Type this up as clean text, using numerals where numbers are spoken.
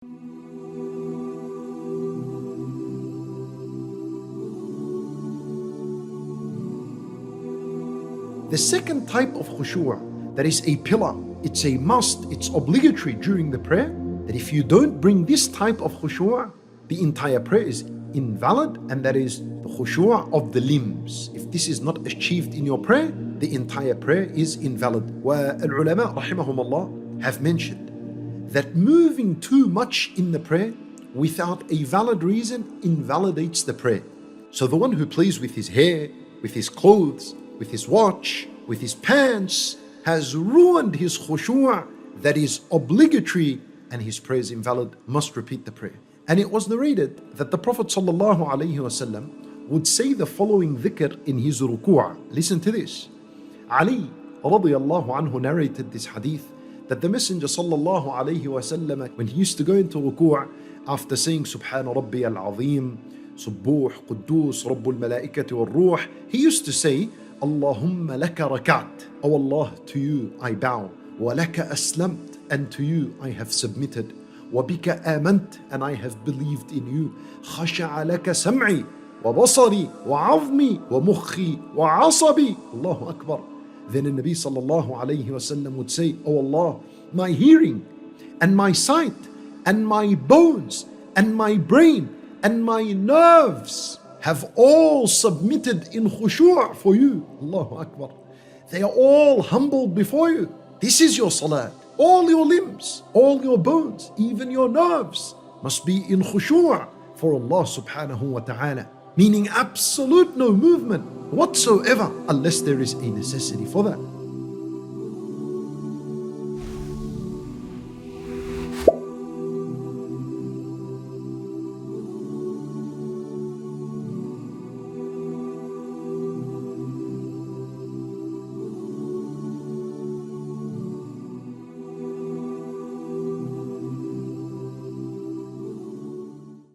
The second type of khushu' that is a pillar, it's a must, it's obligatory during the prayer, that if you don't bring this type of khushu', the entire prayer is invalid, and that is the khushu' of the limbs. If this is not achieved in your prayer, the entire prayer is invalid. Al-ulama rahimahumullah have mentioned that moving too much in the prayer without a valid reason invalidates the prayer. So the one who plays with his hair, with his clothes, with his watch, with his pants, has ruined his khushu' that is obligatory, and his prayer is invalid, must repeat the prayer. And it was narrated that the Prophet ﷺ would say the following dhikr in his ruku'. Listen to this. Ali radiyallahu anhu narrated this hadith that the Messenger ﷺ, when he used to go into ruku', after saying Subhana Rabbi al-Azim, Subbuh, Quddus, Rabbul Malaikati wal Ruh, he used to say, Allahumma laka rakat. Oh Allah, to you I bow. Wa laka aslamt, and to you I have submitted. Wa bika amant, and I have believed in you. Khasha'a laka sam'i, wa basari, wa azmi, wa mukhi, wa asabi. Allahu Akbar. Then the Nabi sallallahu alayhi wasallam would say, Oh Allah, my hearing and my sight and my bones and my brain and my nerves have all submitted in khushu' for you. Allahu Akbar. They are all humbled before you. This is your salat. All your limbs, all your bones, even your nerves must be in khushu' for Allah subhanahu wa ta'ala. Meaning absolute no movement whatsoever unless there is a necessity for that.